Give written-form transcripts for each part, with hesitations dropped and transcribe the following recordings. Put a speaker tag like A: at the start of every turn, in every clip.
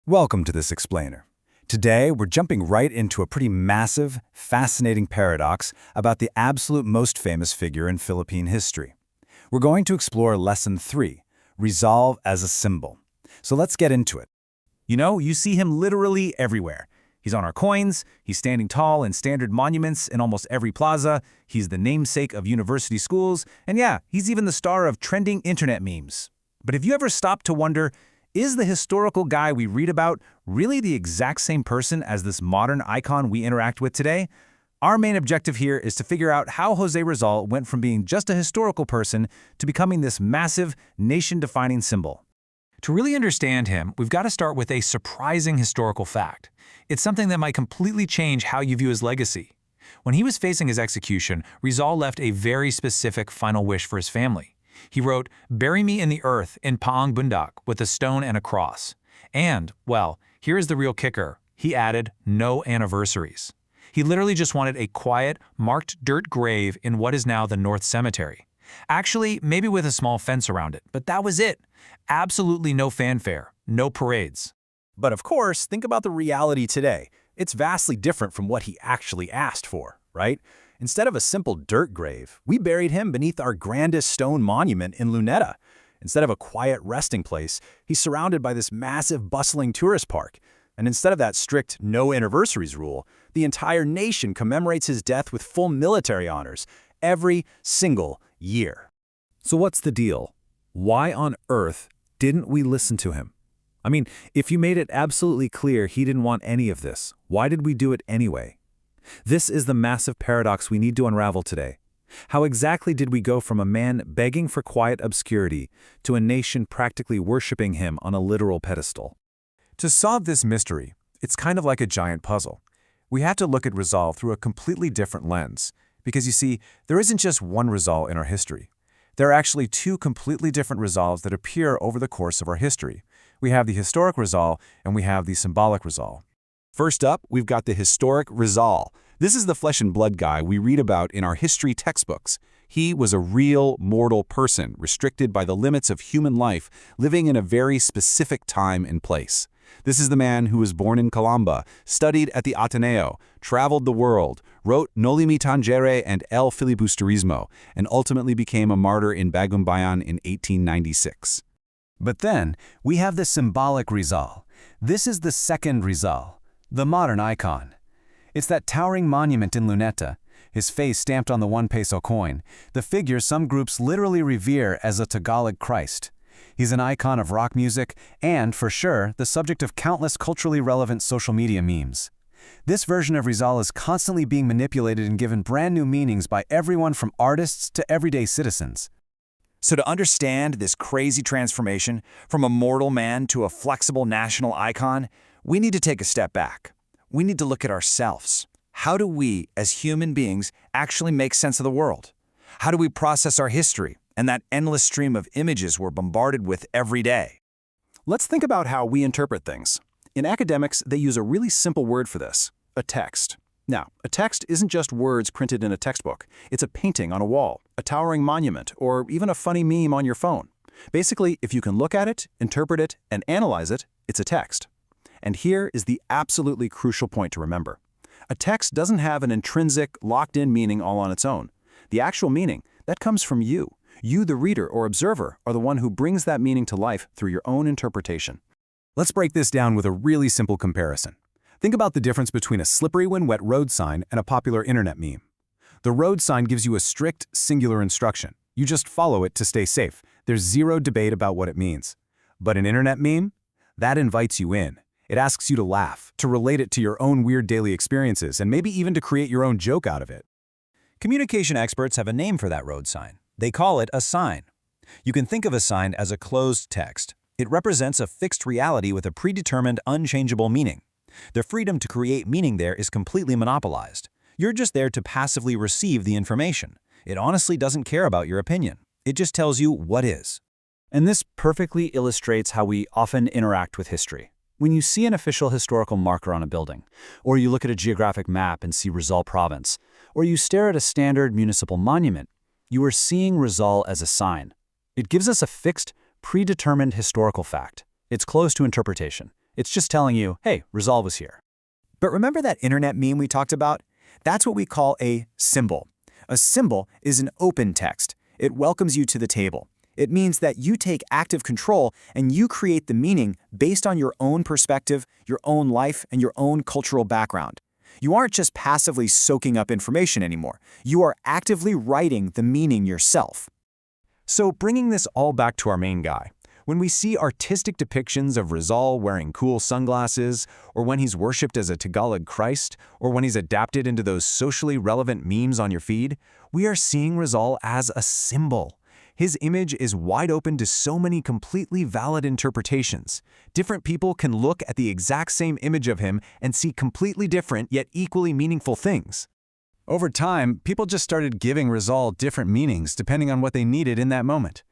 A: Welcome to this explainer. Today, we're jumping right into a pretty massive, fascinating paradox about the absolute most famous figure in Philippine history. We're going to explore Lesson 3, Resolve as a Symbol. So let's get into it.
B: You see him literally everywhere. He's on our coins, he's standing tall in standard monuments in almost every plaza, he's the namesake of university schools, and yeah, he's even the star of trending internet memes. But have you ever stopped to wonder, is the historical guy we read about really the exact same person as this modern icon we interact with today? Our main objective here is to figure out how Jose Rizal went from being just a historical person to becoming this massive, nation-defining symbol. To really understand him, we've got to start with a surprising historical fact. It's something that might completely change how you view his legacy. When he was facing his execution, Rizal left a very specific final wish for his family. He wrote, "Bury me in the earth in Paang Bundak with a stone and a cross." And, well, here is the real kicker. He added, no anniversaries. He literally just wanted a quiet, marked dirt grave in what is now the North Cemetery. Actually, maybe with a small fence around it, but that was it. Absolutely no fanfare, no parades.
C: But of course, think about the reality today. It's vastly different from what he actually asked for, right? Instead of a simple dirt grave, we buried him beneath our grandest stone monument in Luneta. Instead of a quiet resting place, he's surrounded by this massive, bustling tourist park. And instead of that strict no anniversaries rule, the entire nation commemorates his death with full military honors every single year.
A: So what's the deal? Why on earth didn't we listen to him? I mean, if you made it absolutely clear he didn't want any of this, why did we do it anyway? This is the massive paradox we need to unravel today. How exactly did we go from a man begging for quiet obscurity to a nation practically worshiping him on a literal pedestal?
D: To solve this mystery, it's kind of like a giant puzzle. We have to look at Rizal through a completely different lens, because you see, there isn't just one Rizal in our history. There are actually two completely different Rizals that appear over the course of our history. We have the historic Rizal and we have the symbolic Rizal.
E: First up, we've got the historic Rizal. This is the flesh and blood guy we read about in our history textbooks. He was a real, mortal person, restricted by the limits of human life, living in a very specific time and place. This is the man who was born in Calamba, studied at the Ateneo, traveled the world, wrote Noli Me Tangere and El Filibusterismo, and ultimately became a martyr in Bagumbayan in 1896.
A: But then, we have the symbolic Rizal. This is the second Rizal, the modern icon. It's that towering monument in Luneta, his face stamped on the 1 peso coin, the figure some groups literally revere as a Tagalog Christ. He's an icon of rock music and, for sure, the subject of countless culturally relevant social media memes. This version of Rizal is constantly being manipulated and given brand new meanings by everyone from artists to everyday citizens.
B: So to understand this crazy transformation from a mortal man to a flexible national icon, we need to take a step back. We need to look at ourselves. How do we, as human beings, actually make sense of the world? How do we process our history and that endless stream of images we're bombarded with every day?
C: Let's think about how we interpret things. In academics, they use a really simple word for this, a text. Now, a text isn't just words printed in a textbook. It's a painting on a wall, a towering monument, or even a funny meme on your phone. Basically, if you can look at it, interpret it, and analyze it, it's a text. And here is the absolutely crucial point to remember. A text doesn't have an intrinsic, locked-in meaning all on its own. The actual meaning, that comes from you. You, the reader or observer, are the one who brings that meaning to life through your own interpretation.
A: Let's break this down with a really simple comparison. Think about the difference between a slippery when wet road sign and a popular internet meme. The road sign gives you a strict, singular instruction. You just follow it to stay safe. There's zero debate about what it means. But an internet meme? That invites you in. It asks you to laugh, to relate it to your own weird daily experiences, and maybe even to create your own joke out of it.
F: Communication experts have a name for that road sign. They call it a sign. You can think of a sign as a closed text. It represents a fixed reality with a predetermined, unchangeable meaning. The freedom to create meaning there is completely monopolized. You're just there to passively receive the information. It honestly doesn't care about your opinion. It just tells you what is.
G: And this perfectly illustrates how we often interact with history. When you see an official historical marker on a building, or you look at a geographic map and see Rizal Province, or you stare at a standard municipal monument, you are seeing Rizal as a sign. It gives us a fixed, predetermined historical fact. It's closed to interpretation. It's just telling you, hey, Rizal was here.
F: But remember that internet meme we talked about? That's what we call a symbol. A symbol is an open text. It welcomes you to the table. It means that you take active control and you create the meaning based on your own perspective, your own life, and your own cultural background. You aren't just passively soaking up information anymore. You are actively writing the meaning yourself.
E: So bringing this all back to our main guy, when we see artistic depictions of Rizal wearing cool sunglasses, or when he's worshipped as a Tagalog Christ, or when he's adapted into those socially relevant memes on your feed, we are seeing Rizal as a symbol. His image is wide open to so many completely valid interpretations. Different people can look at the exact same image of him and see completely different yet equally meaningful things. Over time, people just started giving Rizal different meanings depending on what they needed in that moment.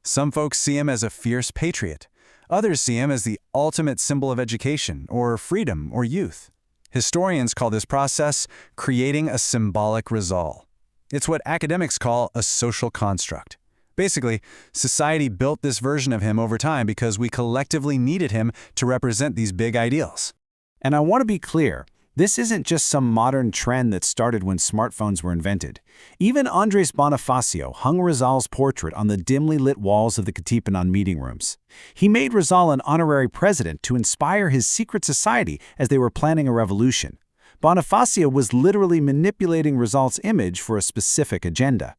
E: Some folks see him as a fierce patriot. Others see him as the ultimate symbol of education, or freedom, or youth. Historians call this process creating a symbolic Rizal. It's what academics call a social construct. Basically, society built this version of him over time because we collectively needed him to represent these big ideals.
C: And I want to be clear, this isn't just some modern trend that started when smartphones were invented. Even Andres Bonifacio hung Rizal's portrait on the dimly lit walls of the Katipunan meeting rooms. He made Rizal an honorary president to inspire his secret society as they were planning a revolution. Bonifacio was literally manipulating Rizal's image for a specific agenda.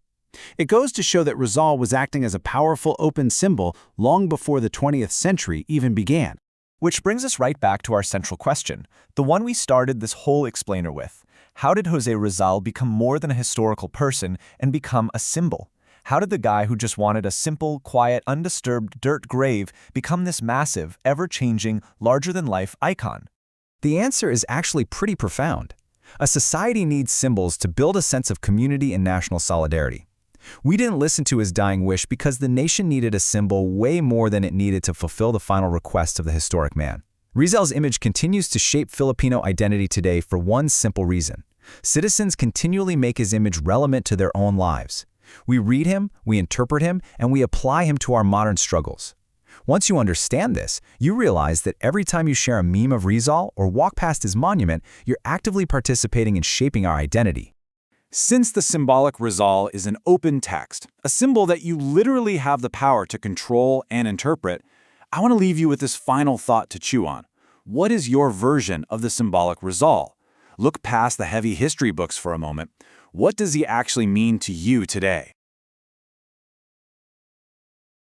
C: It goes to show that Rizal was acting as a powerful open symbol long before the 20th century even began.
F: Which brings us right back to our central question, the one we started this whole explainer with. How did Jose Rizal become more than a historical person and become a symbol? How did the guy who just wanted a simple, quiet, undisturbed dirt grave become this massive, ever-changing, larger-than-life icon? The answer is actually pretty profound. A society needs symbols to build a sense of community and national solidarity. We didn't listen to his dying wish because the nation needed a symbol way more than it needed to fulfill the final request of the historic man. Rizal's image continues to shape Filipino identity today for one simple reason. Citizens continually make his image relevant to their own lives. We read him, we interpret him, and we apply him to our modern struggles. Once you understand this, you realize that every time you share a meme of Rizal or walk past his monument, you're actively participating in shaping our identity.
C: Since the symbolic Rizal is an open text, a symbol that you literally have the power to control and interpret, I want to leave you with this final thought to chew on. What is your version of the symbolic Rizal? Look past the heavy history books for a moment. What does he actually mean to you today?